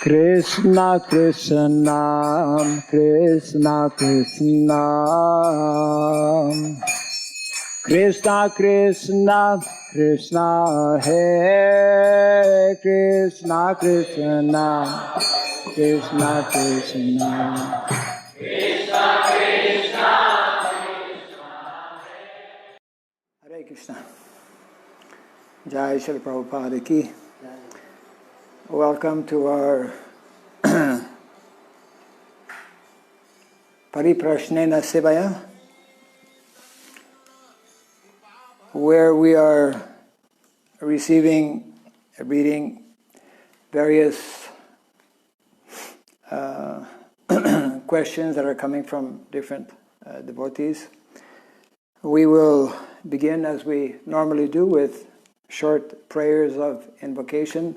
Krishna Krishna Krishna Krishna Krishna Krishna Krishna Hare Krishna Krishna Krishna Krishna Hare Krishna. Jai Shri Prabhupada Ki. Welcome to our Pariprashnena Sevaya, where we are reading various questions that are coming from different devotees. We will begin, as we normally do, with short prayers of invocation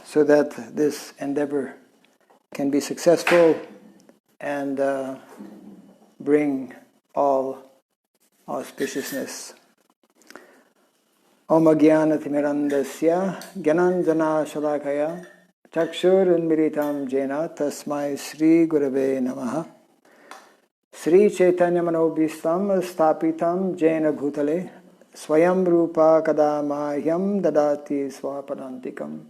so that this endeavor can be successful and bring all auspiciousness. Om Ajnanatirmirandasya Gyananjana Shalakaya Chakshurunmilitam Jena Tasmai Sri Gurave Namaha. Sri Chaitanya Manobhistam Stapitam Jena Bhutale Swayam Rupa Kadamahyam Dadati Swapadantikam.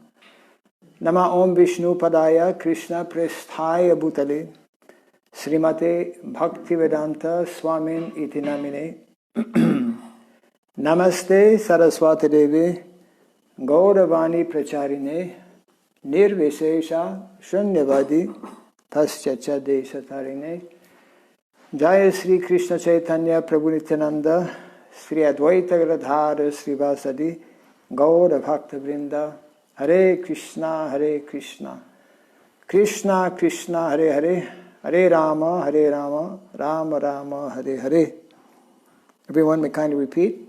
Nama Om Vishnu Padaya Krishna Presthaya Bhutale Srimate Bhaktivedanta Swamin Iti Namine. Namaste Saraswati Devi Gauravani Pracharine Nirvishesha Shunyavadi Taschacha Deshatarine. Jaya Sri Krishna Chaitanya Prabhu Nityananda Sri Advaita Gadadhara Srivasadi Gaura Bhakta Vrinda. Hare Krishna Krishna Krishna Hare Hare Hare Rama Rama Rama Hare Hare. Everyone may kindly repeat.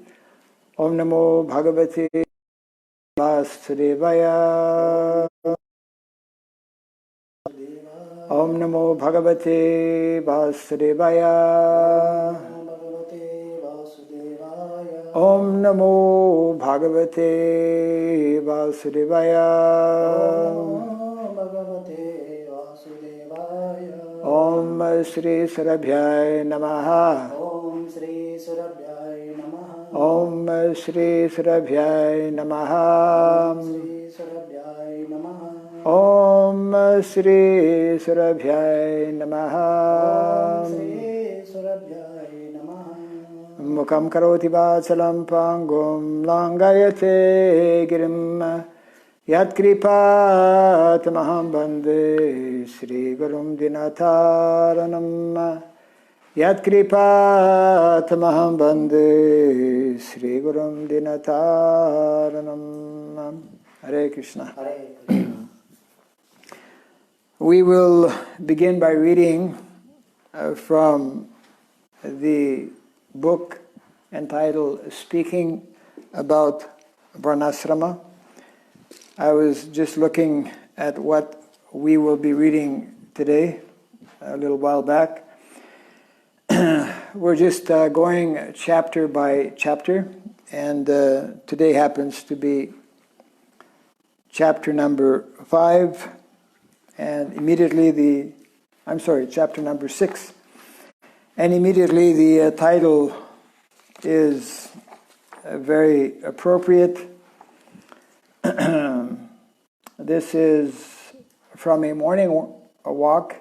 Om Namo Bhagavate Vasudevaya. Om Namo Bhagavate Vasudevaya. Om Namo Bhagavate Vasudevaya. Om Shri Surabhyaya Namaha. Om Shri Surabhyaya Namaha. Om Shri Surabhyaya Namaha. Om Shri Surabhyaya Namaha. Mukam karoti vachalam pangum langayate girim. Yat kripat maham bande Shri Gurum Dinataranam. Yat kripat maham bande Shri Gurum Dinataranam. Hare Krishna. Hare Krishna. We will begin by reading from the book entitled Speaking About Varnasrama. I was just looking at what we will be reading today, a little while back. We're just going chapter by chapter, and today happens to be chapter number 5, and immediately chapter number 6, and immediately the title is very appropriate. This is from a morning walk.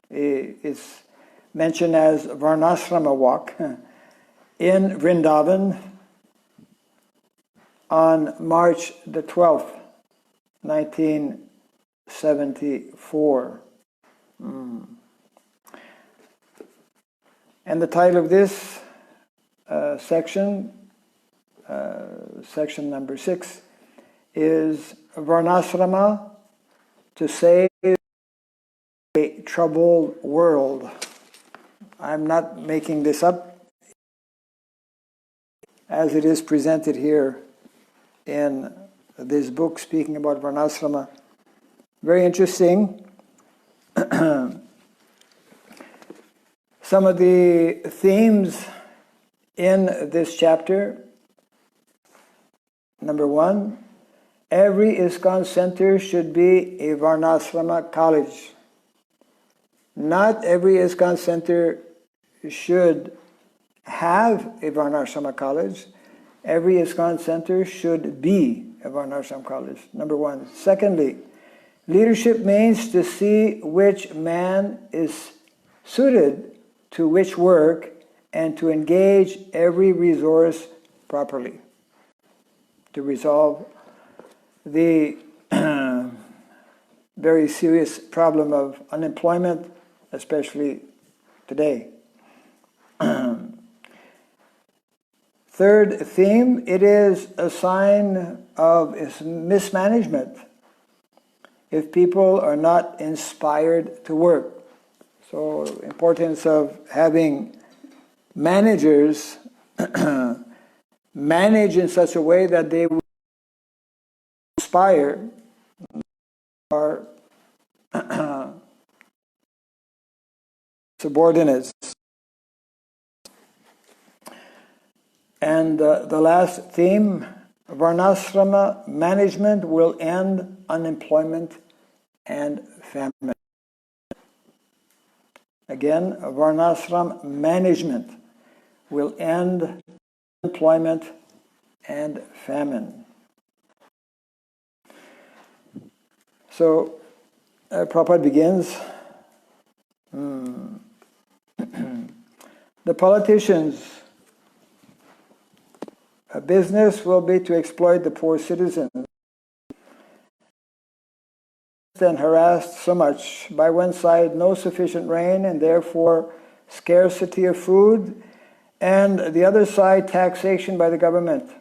It's mentioned as Varnasrama walk in Vrindavan on March the 12th, 1974. And the title of this section number 6, is Varnasrama to Save a Troubled World. I'm not making this up, as it is presented here in this book speaking about Varnasrama. Very interesting. Some of the themes in this chapter. Number 1, every ISKCON center should be a Varnasrama college. Not every ISKCON center should have a Varnasrama college. Every ISKCON center should be a Varnasrama college, number one. Secondly, leadership means to see which man is suited to which work and to engage every resource properly to resolve the very serious problem of unemployment, especially today. Third theme, it is a sign of mismanagement if people are not inspired to work. So, importance of having managers manage in such a way that they will inspire our subordinates. And the last theme, Varnasrama management will end unemployment and famine. Again, Varnasrama management will end unemployment and famine. So, Prabhupada begins, the politicians' business will be to exploit the poor citizens and harassed so much. By one side, no sufficient rain and therefore scarcity of food, and the other side, taxation by the government.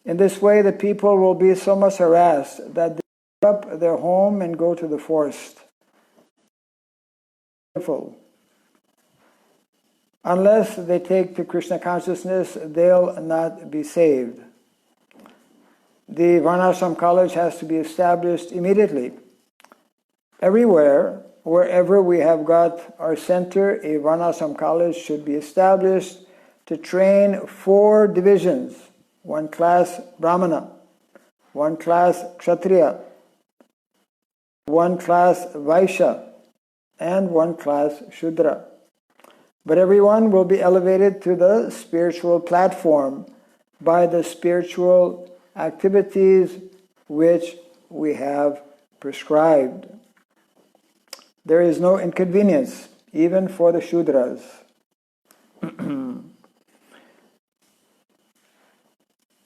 In this way, the people will be so much harassed that they give up their home and go to the forest. Unless they take to Krishna consciousness, they'll not be saved. The Varnashram college has to be established immediately. Everywhere, wherever we have got our center, a Varnashram college should be established to train 4 divisions. 1 class Brahmana, 1 class Kshatriya, 1 class Vaishya, and 1 class Shudra. But everyone will be elevated to the spiritual platform by the spiritual activities which we have prescribed. There is no inconvenience, even for the Shudras.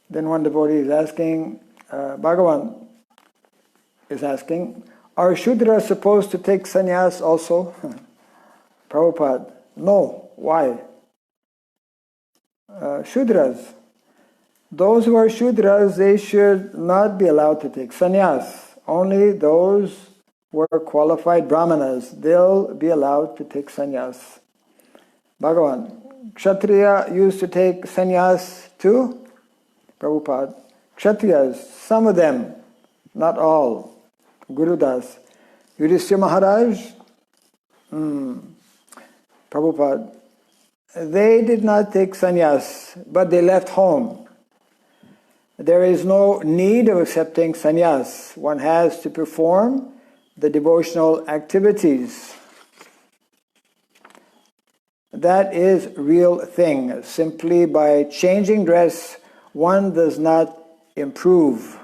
Then one devotee is asking, Bhagavan is asking, are Shudras supposed to take sannyas also? Prabhupada, no. Why? Shudras. Those who are Shudras, they should not be allowed to take sannyas. Only those who are qualified Brahmanas, they'll be allowed to take sannyas. Bhagavan, Kshatriya used to take sannyas too? Prabhupada, Kshatriyas, some of them, not all. Gurudas. Yudhishthira Maharaj, Prabhupada, they did not take sannyas, but they left home. There is no need of accepting sannyas. One has to perform the devotional activities. That is real thing. Simply by changing dress, one does not improve.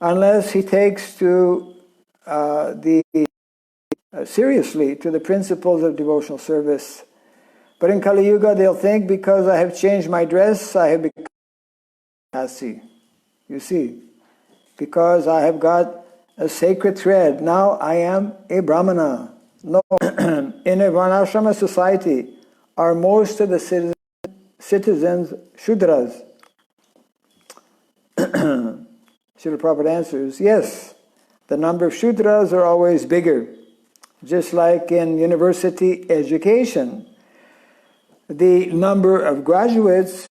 Unless he takes to seriously to the principles of devotional service. But in Kali Yuga, they'll think because I have changed my dress, I have become Asi. You see, because I have got a sacred thread, now I am a Brahmana. No, in a Varnashrama society, are most of the citizens Shudras? Srila Prabhupada answers, yes, the number of Shudras are always bigger. Just like in university education, the number of graduates,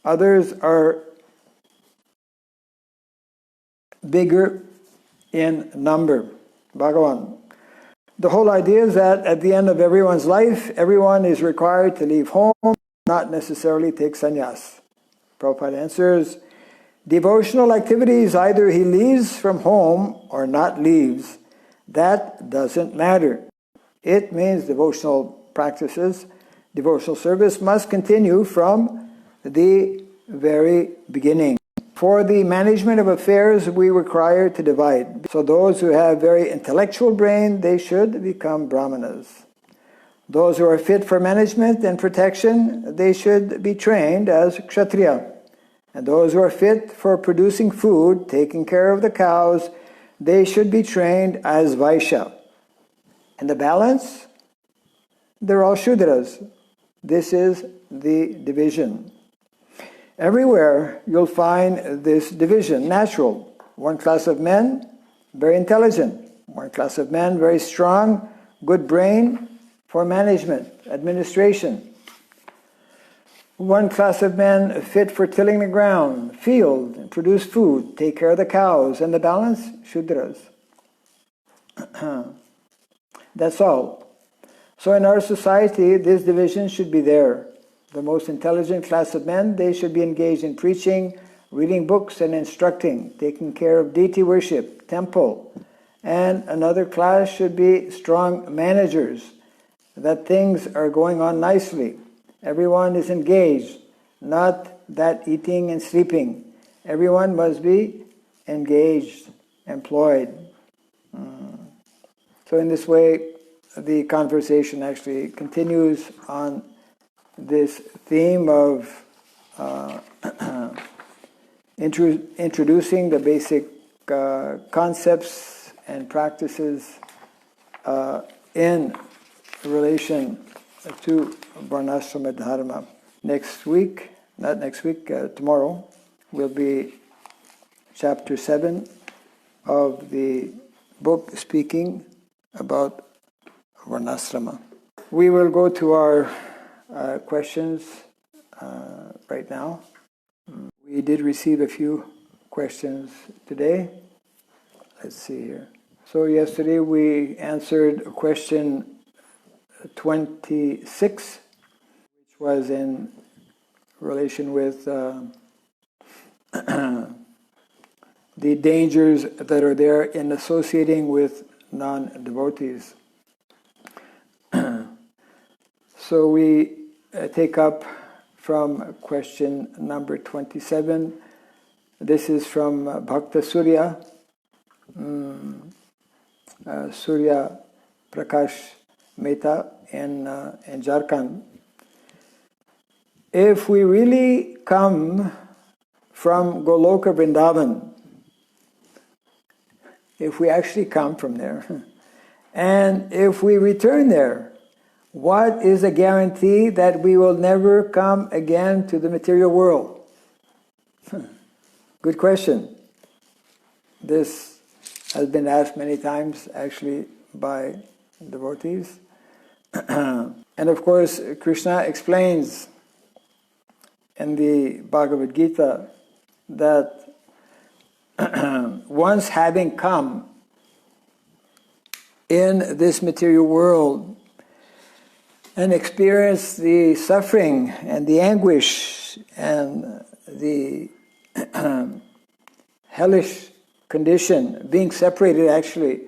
others are bigger in number. Bhagavan. The whole idea is that at the end of everyone's life, everyone is required to leave home, not not necessarily take sannyas. Prabhupada answers, devotional activities, either he leaves from home or not leaves, that doesn't matter. It means devotional practices, devotional service must continue from the very beginning. For the management of affairs, we require to divide. So those who have very intellectual brain, they should become brahmanas. Those who are fit for management and protection, they should be trained as kshatriya. And those who are fit for producing food, taking care of the cows, they should be trained as vaishya. And the balance, they're all shudras. This is the division. Everywhere you'll find this division, natural. One class of men, very intelligent. One class of men, very strong, good brain for management, administration. One class of men fit for tilling the ground, field, and produce food, take care of the cows, and the balance, shudras. That's all. So in our society, this division should be there. The most intelligent class of men, they should be engaged in preaching, reading books, and instructing, taking care of deity worship, temple. And another class should be strong managers, that things are going on nicely. Everyone is engaged, not that eating and sleeping. Everyone must be engaged, employed. So in this way, the conversation actually continues on this theme of introducing the basic concepts and practices in relation to Varnashrama Dharma. Tomorrow will be chapter 7 of the book speaking about Varnashrama. We will go to our questions right now. We did receive a few questions today. Let's see here. So yesterday we answered question 26, which was in relation with the dangers that are there in associating with non-devotees. So we take up from question number 27. This is from Bhakta Surya, Surya Prakash Mehta in Jharkhand. If we really come from Goloka Vrindavan, if we actually come from there, and if we return there, what is the guarantee that we will never come again to the material world? Good question. This has been asked many times, actually, by devotees. And of course, Krishna explains in the Bhagavad Gita that once having come in this material world and experienced the suffering and the anguish and the hellish condition, being separated actually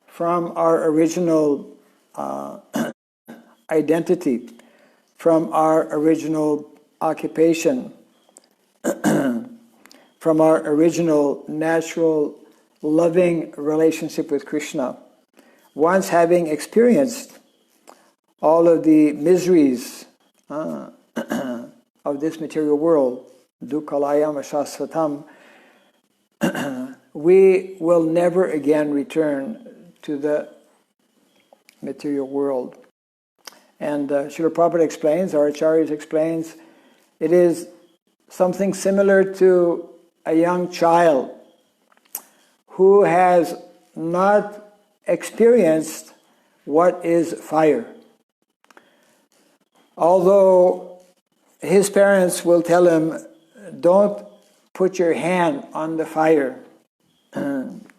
from our original identity, from our original occupation, from our original natural loving relationship with Krishna. Once having experienced all of the miseries of this material world, dukkhalayam ashasvatam, we will never again return to the material world. And Srila Prabhupada explains, our Acharyas explains, it is something similar to a young child who has not experienced what is fire. Although his parents will tell him, don't put your hand on the fire.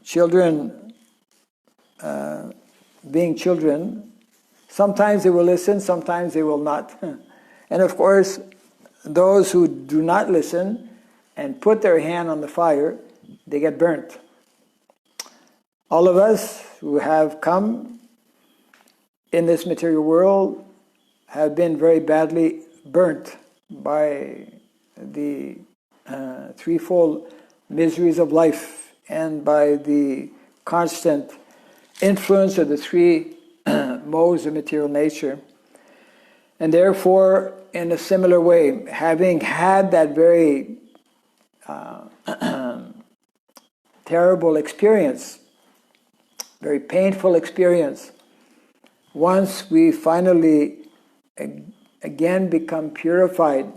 Children, being children, sometimes they will listen, sometimes they will not. And of course, those who do not listen and put their hand on the fire, they get burnt. All of us who have come in this material world have been very badly burnt by the threefold miseries of life and by the constant influence of the three modes of material nature. And therefore, in a similar way, having had that very terrible experience, very painful experience, once we finally again become purified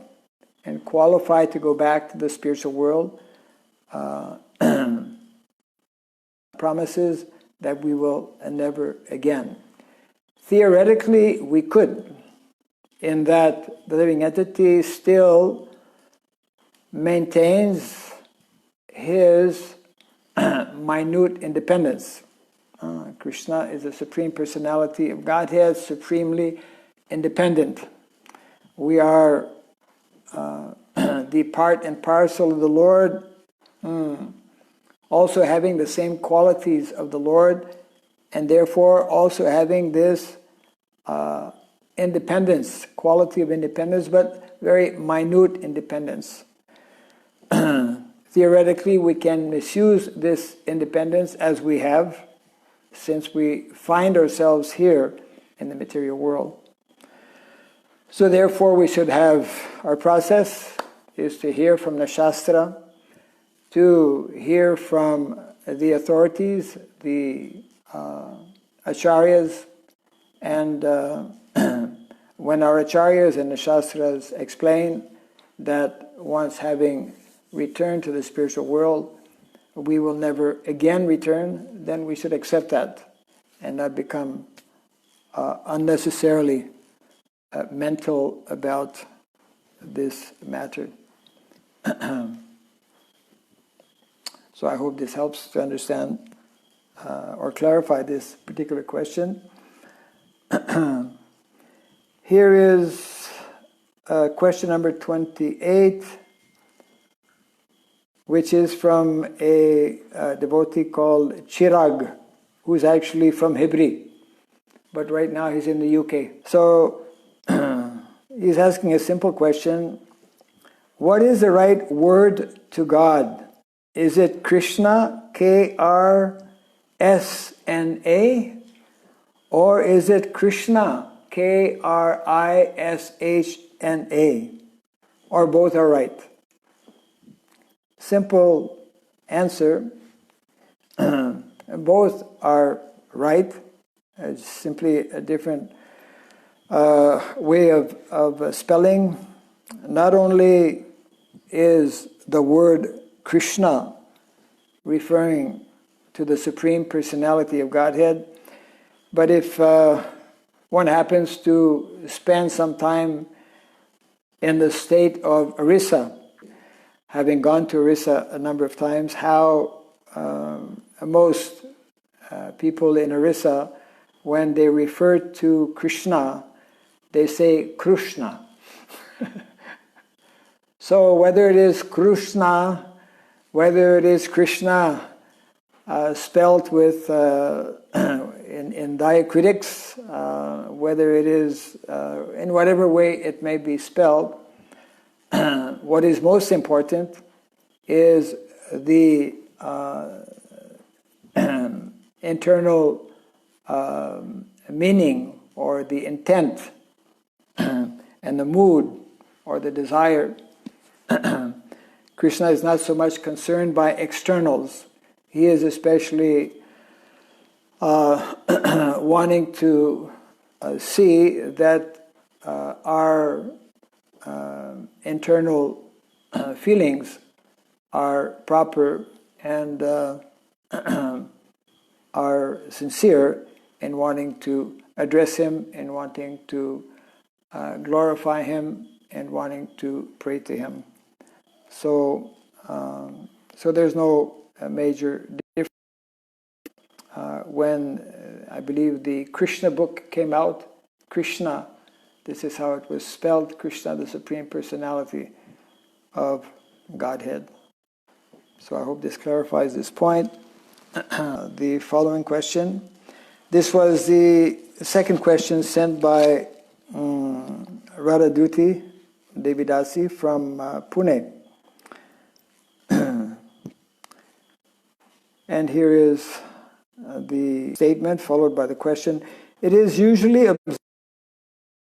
and qualified to go back to the spiritual world, promises that we will never again. Theoretically, we could, in that the living entity still maintains his minute independence. Krishna is the Supreme Personality of Godhead, supremely independent. We are the part and parcel of the Lord, also having the same qualities of the Lord, and therefore also having this independence, quality of independence, but very minute independence. Theoretically, we can misuse this independence as we have, since we find ourselves here in the material world. So therefore, we should have, our process is to hear from the Shastra, to hear from the authorities, the acharyas, and when our acharyas and the Shastras explain that once having returned to the spiritual world, we will never again return, then we should accept that and not become unnecessarily mental about this matter. So I hope this helps to understand or clarify this particular question. Here is question number 28, which is from a devotee called Chirag, who's actually from Hebri, but right now he's in the UK. So he's asking a simple question: what is the right word to God? Is it Krishna, K-R-S-N-A, or is it Krishna, K-R-I-S-H-N-A, or both are right? Simple answer, both are right. It's simply a different way of spelling. Not only is the word Krishna referring to the Supreme Personality of Godhead, but if one happens to spend some time in the state of Orissa, having gone to Orissa a number of times, how most people in Orissa, when they refer to Krishna, they say Krishna. So whether it is Krishna, whether it is Krishna spelt with in diacritics, whether it is in whatever way it may be spelled, what is most important is the internal meaning or the intent and the mood or the desire. Krishna is not so much concerned by externals. He is especially wanting to see that our internal feelings are proper and are sincere in wanting to address Him, in wanting to glorify Him, and wanting to pray to Him. So there's no major difference. When I believe the Krishna book came out, Krishna This is how it was spelled, Krishna, the Supreme Personality of Godhead. So I hope this clarifies this point. The following question. This was the second question sent by Radhaduti Devidasi from Pune. And here is the statement followed by the question. It is usually observed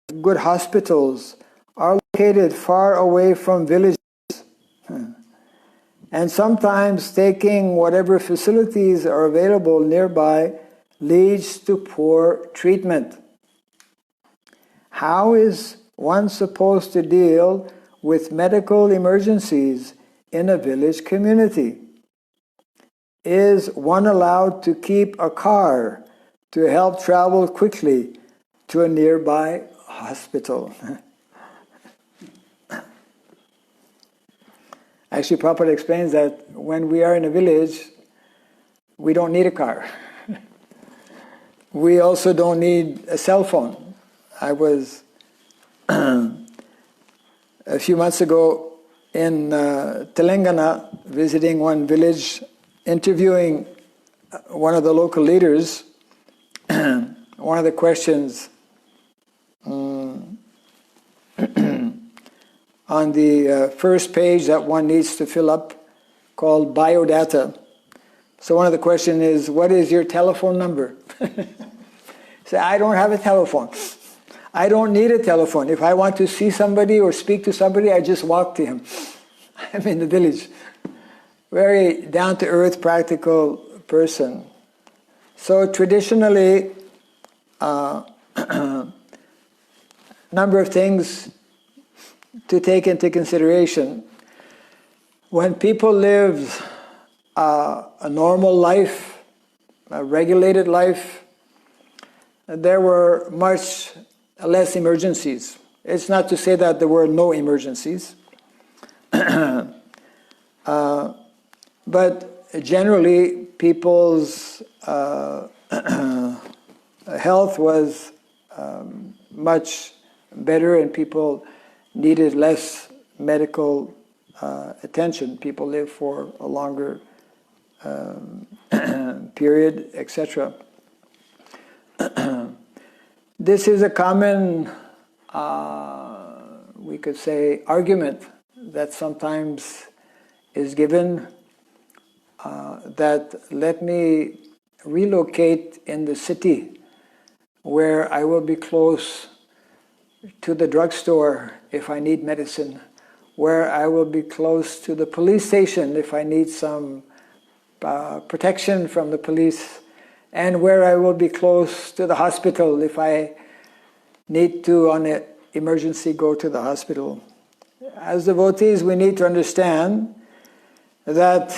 that good hospitals are located far away from villages. And sometimes taking whatever facilities are available nearby leads to poor treatment. How is one supposed to deal with medical emergencies in a village community? Is one allowed to keep a car to help travel quickly to a nearby hospital? Actually, Prabhupada explains that when we are in a village, we don't need a car. We also don't need a cell phone. I was a few months ago in Telangana visiting one village, interviewing one of the local leaders. One of the questions on the first page that one needs to fill up, called biodata. So one of the questions is, what is your telephone number? Say, I don't have a telephone. I don't need a telephone. If I want to see somebody or speak to somebody, I just walk to him. I'm in the village. Very down-to-earth, practical person. So traditionally, number of things to take into consideration. When people lived a normal life, a regulated life, there were much less emergencies. It's not to say that there were no emergencies, but generally people's health was much better and people needed less medical attention. People lived for a longer period, etc. This is a common, we could say, argument that sometimes is given, that let me relocate in the city where I will be close to the drugstore if I need medicine, where I will be close to the police station if I need some protection from the police, and where I will be close to the hospital if I need to, on an emergency, go to the hospital. As devotees, we need to understand that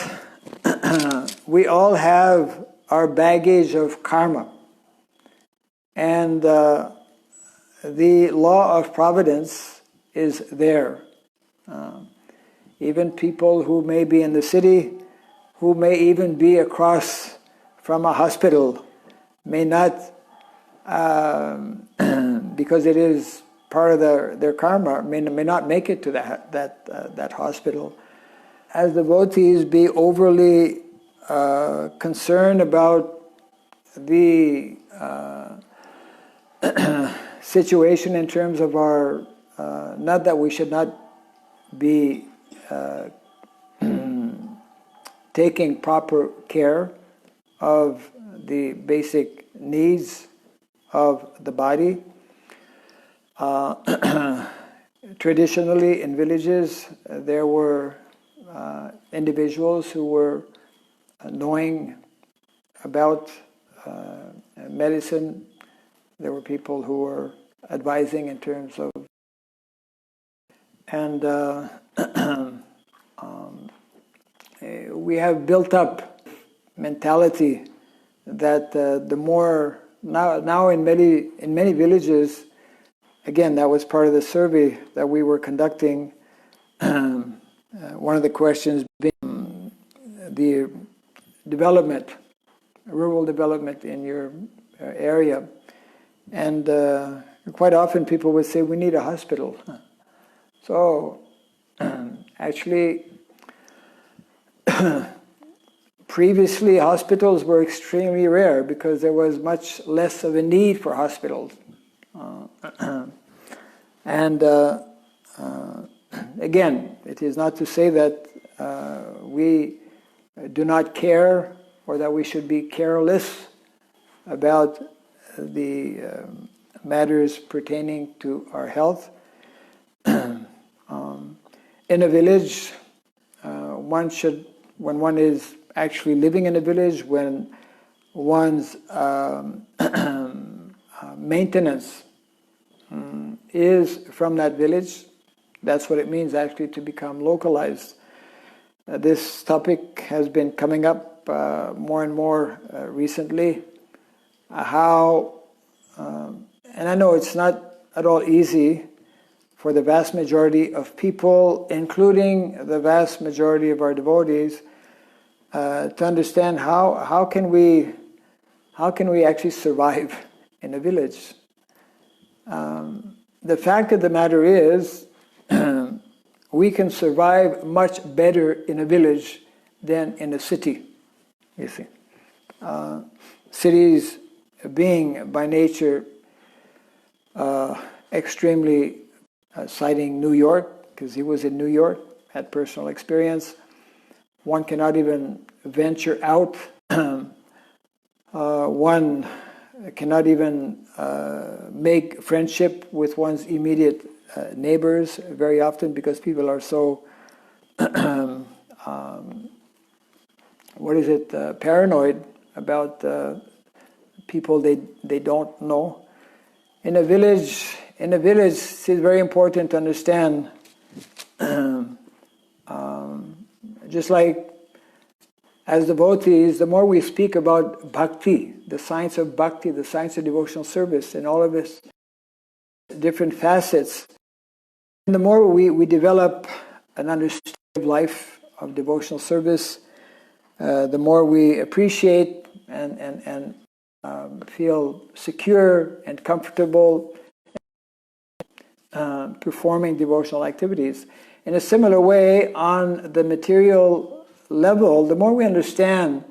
we all have our baggage of karma. And the law of providence is there. Even people who may be in the city, who may even be across from a hospital, may not, because it is part of their karma, may not make it to that hospital. As devotees, be overly concerned about the situation in terms of our, not that we should not be taking proper care of the basic needs of the body. Traditionally in villages there were individuals who were knowing about medicine. There were people who were advising in terms of, and we have built up mentality that the more now in many villages, again, that was part of the survey that we were conducting. One of the questions being the rural development in your area. And quite often people would say, we need a hospital. So, actually, previously hospitals were extremely rare because there was much less of a need for hospitals. And again, it is not to say that we do not care or that we should be careless about the matters pertaining to our health. In a village, one should, when one is actually living in a village, when one's maintenance is from that village, that's what it means actually to become localized. This topic has been coming up more and more recently. And I know it's not at all easy for the vast majority of people, including the vast majority of our devotees, to understand how can we actually survive in a village. The fact of the matter is, we can survive much better in a village than in a city, you see. Cities being by nature extremely, citing New York, because he was in New York, had personal experience, one cannot even venture out, one cannot even make friendship with one's immediate neighbors very often because people are so paranoid about people they don't know. In a village, it's very important to understand, just like as devotees, the more we speak about bhakti, the science of bhakti, the science of devotional service, and all of its different facets, and the more we develop an understanding of life, of devotional service, the more we appreciate and feel secure and comfortable performing devotional activities. In a similar way, on the material level, the more we understand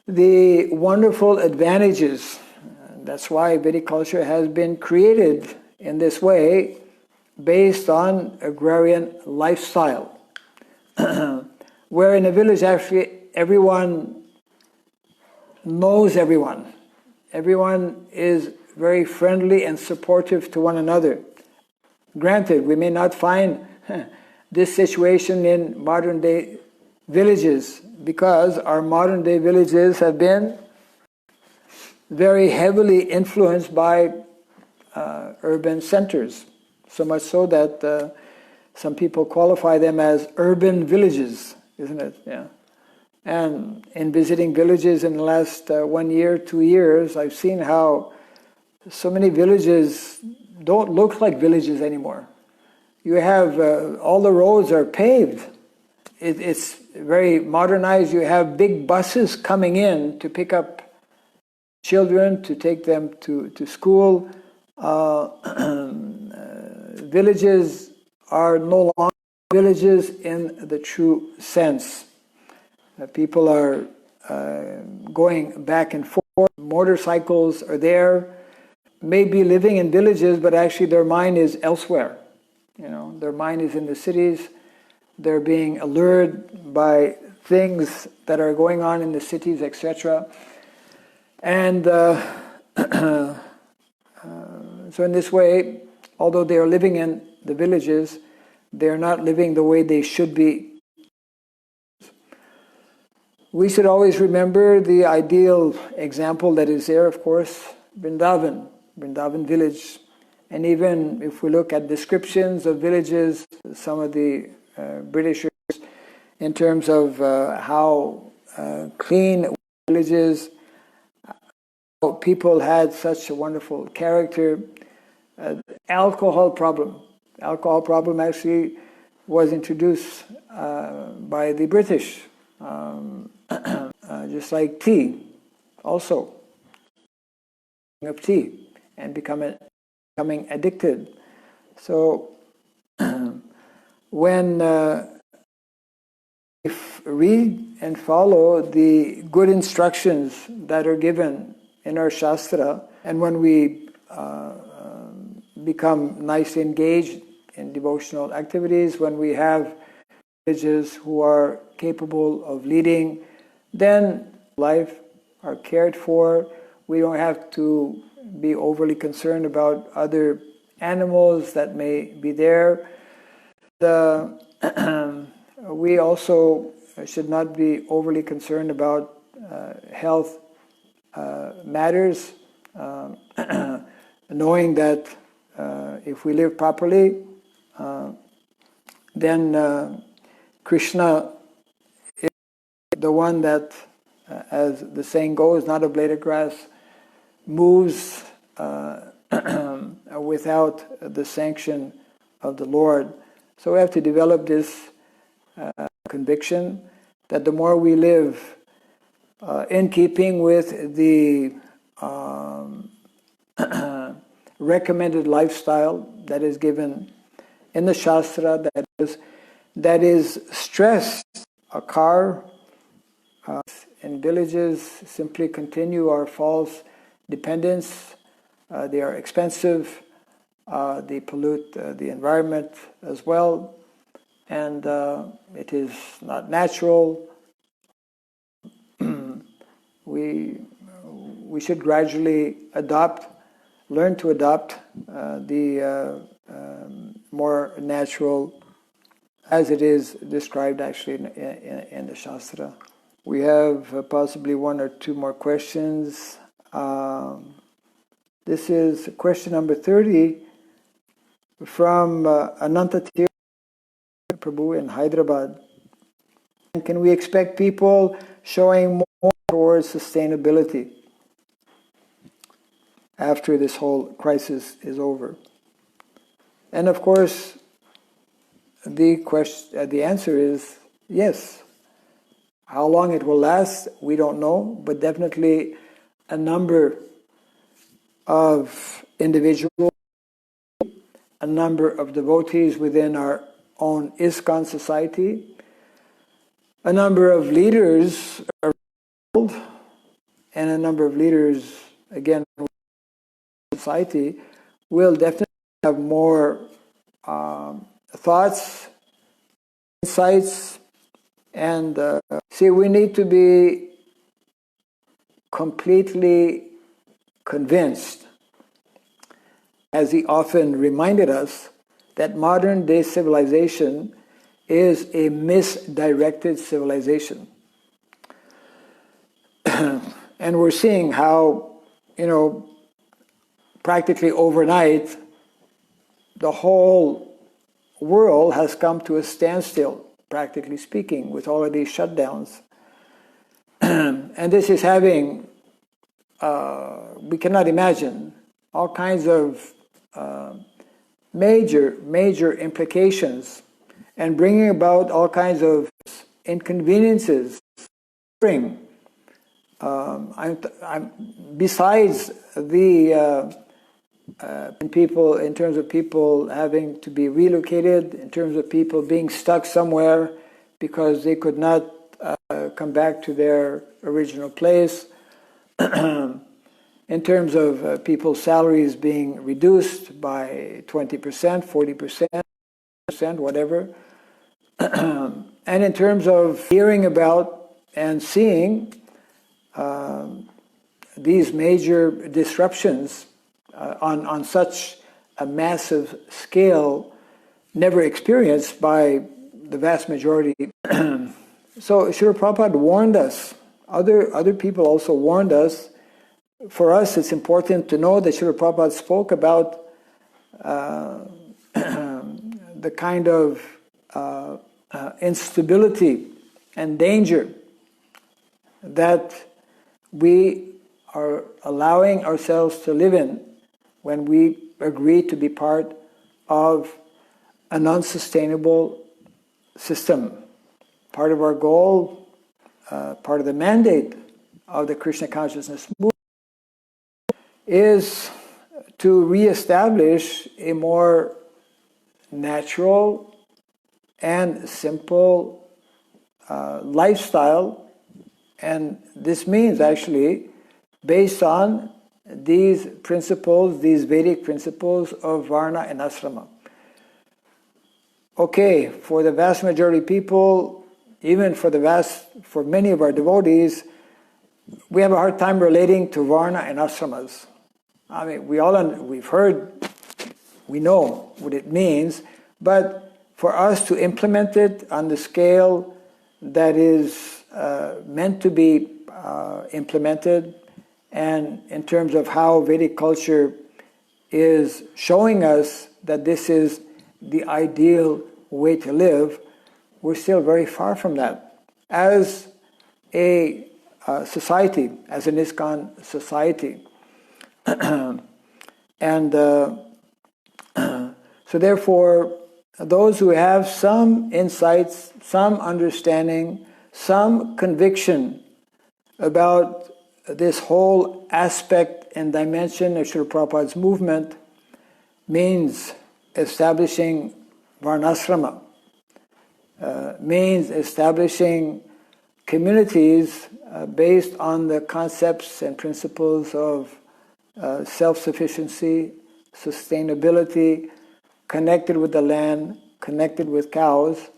the wonderful advantages, that's why Vedic culture has been created in this way, based on agrarian lifestyle, where in a village actually everyone knows everyone. Everyone is very friendly and supportive to one another. Granted, we may not find this situation in modern day villages, because our modern day villages have been very heavily influenced by urban centers, so much so that some people qualify them as urban villages, isn't it? Yeah. And in visiting villages in the last 1 year, 2 years, I've seen how so many villages don't look like villages anymore. You have, all the roads are paved. It's very modernized. You have big buses coming in to pick up children, to take them to school. Villages are no longer villages in the true sense. People are going back and forth. Motorcycles are there. Maybe living in villages, but actually their mind is elsewhere. You know, their mind is in the cities. They're being allured by things that are going on in the cities, etc. And so in this way, although they are living in the villages, they are not living the way they should be. We should always remember the ideal example that is there, of course, Vrindavan village. And even if we look at descriptions of villages, some of the Britishers, in terms of how clean villages, how people had such a wonderful character. Alcohol problem actually was introduced by the British, just like tea, also of tea, and become becoming addicted. So when we read and follow the good instructions that are given in our Shastra, and when we become nicely engaged in devotional activities, when we have villages who are capable of leading, then life are cared for. We don't have to be overly concerned about other animals that may be there. We also should not be overly concerned about health matters, knowing that if we live properly, then Krishna is the one that, as the saying goes, not a blade of grass moves without the sanction of the Lord. So we have to develop this conviction that the more we live in keeping with the recommended lifestyle that is given in the Shastra, that is stressed. A car in villages simply continue our false dependence. They are expensive. They pollute the environment as well, and it is not natural. We should gradually learn to adopt the more natural, as it is described actually in the Shastra. We have possibly one or two more questions. This is question number 30 from Anantatir Prabhu in Hyderabad. Can we expect people showing more towards sustainability after this whole crisis is over? And of course, the answer is yes. How long it will last, we don't know, but definitely a number of individuals, a number of devotees within our own ISKCON society, a number of leaders around the world, and a number of leaders, again, in society, will definitely have more thoughts, insights, and see, we need to be completely convinced, as he often reminded us, that modern day civilization is a misdirected civilization. And we're seeing how, practically overnight, the whole world has come to a standstill, practically speaking, with all of these shutdowns. And this is having, we cannot imagine, all kinds of major implications, and bringing about all kinds of inconveniences. Besides the people, in terms of people having to be relocated, in terms of people being stuck somewhere because they could not come back to their original place, in terms of people's salaries being reduced by 20%, 40%, whatever, and in terms of hearing about and seeing these major disruptions on such a massive scale, never experienced by the vast majority. So Srila Prabhupada warned us. Other people also warned us. For us, it's important to know that Srila Prabhupada spoke about the kind of instability and danger that we are allowing ourselves to live in when we agree to be part of an unsustainable system. Part of our goal, part of the mandate of the Krishna consciousness movement is to reestablish a more natural and simple lifestyle. And this means actually based on these principles, these Vedic principles of Varna and Asrama. Okay, for the vast majority of people, even for many of our devotees, we have a hard time relating to Varna and Asramas. I mean, we've heard, we know what it means, but for us to implement it on the scale that is meant to be implemented, and in terms of how Vedic culture is showing us that this is the ideal way to live, we're still very far from that. As a society, as an ISKCON society. And so therefore, those who have some insights, some understanding, some conviction about this whole aspect and dimension of Srila Prabhupada's movement means establishing Varnasrama, means establishing communities based on the concepts and principles of self-sufficiency, sustainability, connected with the land, connected with cows,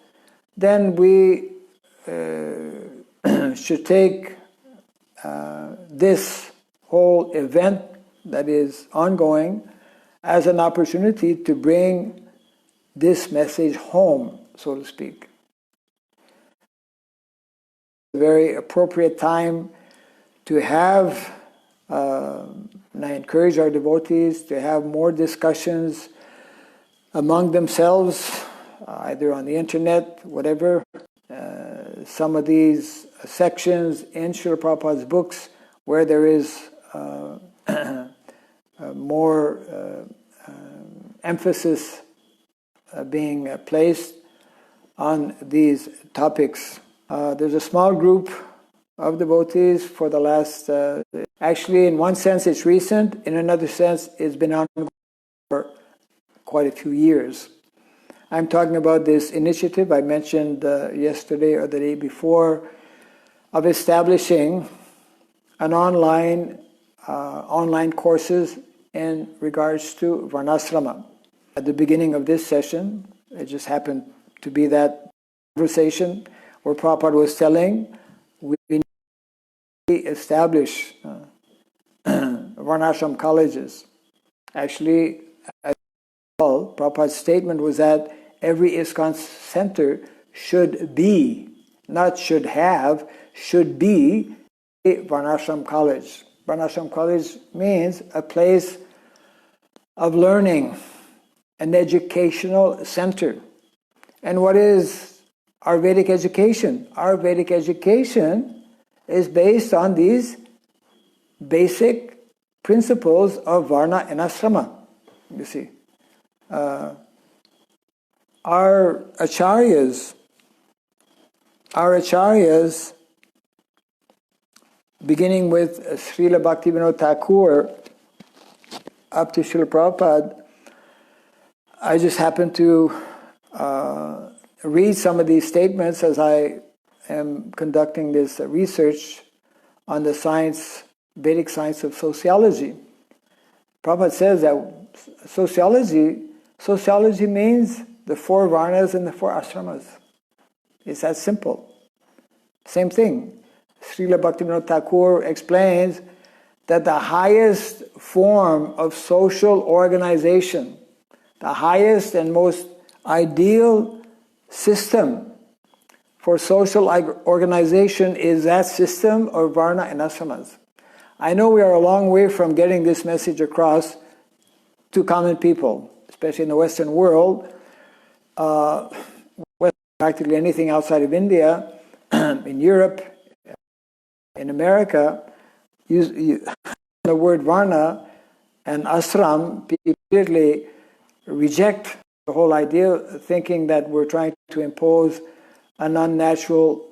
then we should take this whole event that is ongoing as an opportunity to bring this message home, so to speak. A very appropriate time to have, and I encourage our devotees to have more discussions among themselves, either on the internet, whatever. Some of these sections in Srila Prabhupada's books where there is more emphasis being placed on these topics. There's a small group of devotees for the last, actually in one sense it's recent, in another sense it's been on for quite a few years. I'm talking about this initiative I mentioned yesterday or the day before of establishing an online courses in regards to Varnasrama. At the beginning of this session, it just happened to be that conversation where Prabhupada was telling we need to establish Varnashram colleges. Actually, as well, Prabhupada's statement was that every ISKCON center should be, not should have, should be a Varnashram college. Varnashram college means a place of learning, an educational center. And what is our Vedic education? Our Vedic education is based on these basic principles of Varna and Asrama, you see. Our acharyas, beginning with Srila Bhaktivinoda Thakur up to Srila Prabhupada, I just happened to read some of these statements as I am conducting this research on the science, Vedic science of sociology. Prabhupada says that sociology means the 4 Varnas and the 4 Ashramas. It's that simple. Same thing. Srila Bhaktivinoda Thakur explains that the highest form of social organization, the highest and most ideal system for social organization is that system of Varna and Ashramas. I know we are a long way from getting this message across to common people, especially in the Western world. Practically anything outside of India, in Europe, in America, the word Varna and Ashram, people immediately reject the whole idea, thinking that we're trying to impose an unnatural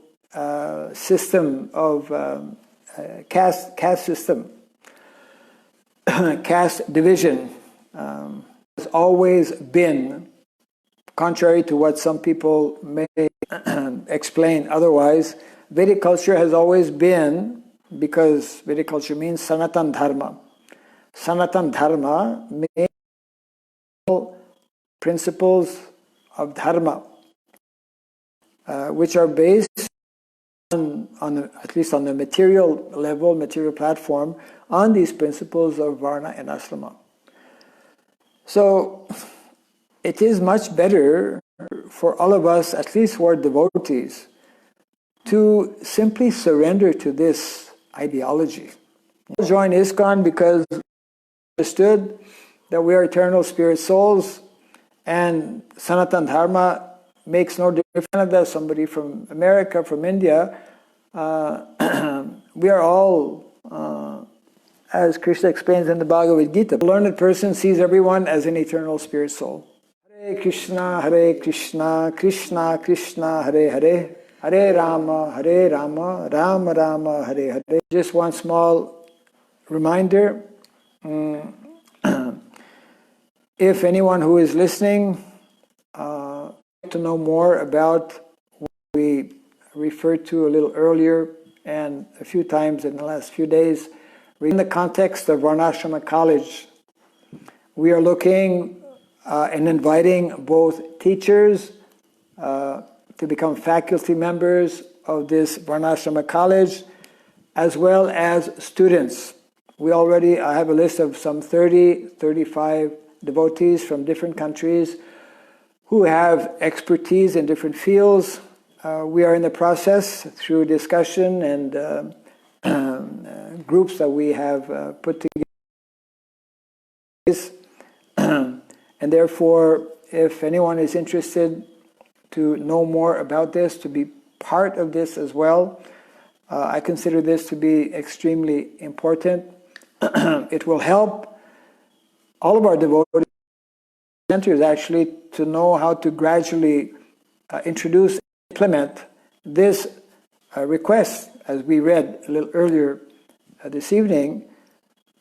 system of caste system, caste division. has always been, contrary to what some people may explain otherwise, Vedic culture has always been, because Vedic culture means Sanatan Dharma. Sanatan Dharma means principles of Dharma, which are based at least on the material level, material platform, on these principles of Varna and Ashrama. So it is much better for all of us, at least who are devotees, to simply surrender to this ideology. We'll join ISKCON because we understood that we are eternal spirit souls, and Sanatan Dharma makes no difference. Canada, somebody from America, from India, we are all, as Krishna explains in the Bhagavad Gita, the learned person sees everyone as an eternal spirit soul. Hare Krishna, Krishna Krishna, Hare Hare, Hare Rama, Rama Rama, Hare Hare. Just one small reminder. If anyone who is listening to know more about what we referred to a little earlier and a few times in the last few days, in the context of Varnashrama College, we are looking and inviting both teachers to become faculty members of this Varnashrama College, as well as students. We already have a list of some 35 devotees from different countries who have expertise in different fields. We are in the process, through discussion and groups that we have put together. And therefore, if anyone is interested to know more about this, to be part of this as well, I consider this to be extremely important. It will help all of our devotees, centers actually, to know how to gradually introduce and implement this request, as we read a little earlier this evening,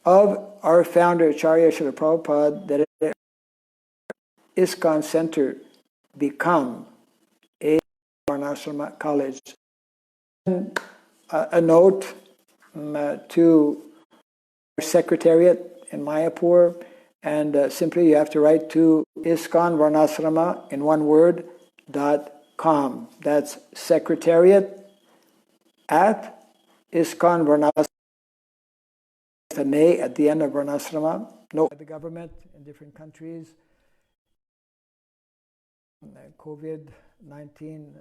of our founder, Acharya Srila Prabhupada, that ISKCON Center become a Varnashrama college. And, a note to our secretariat in Mayapur, and simply you have to write to ISKCON Varnashrama in one word, .com. That's secretariat at ISKCON Varnashrama, with an A at the end of Varnashrama. No, the government in different countries, COVID-19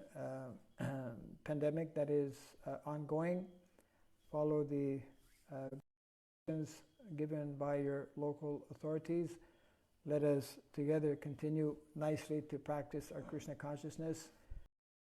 pandemic that is ongoing. Follow the guidance given by your local authorities. Let us together continue nicely to practice our Krishna consciousness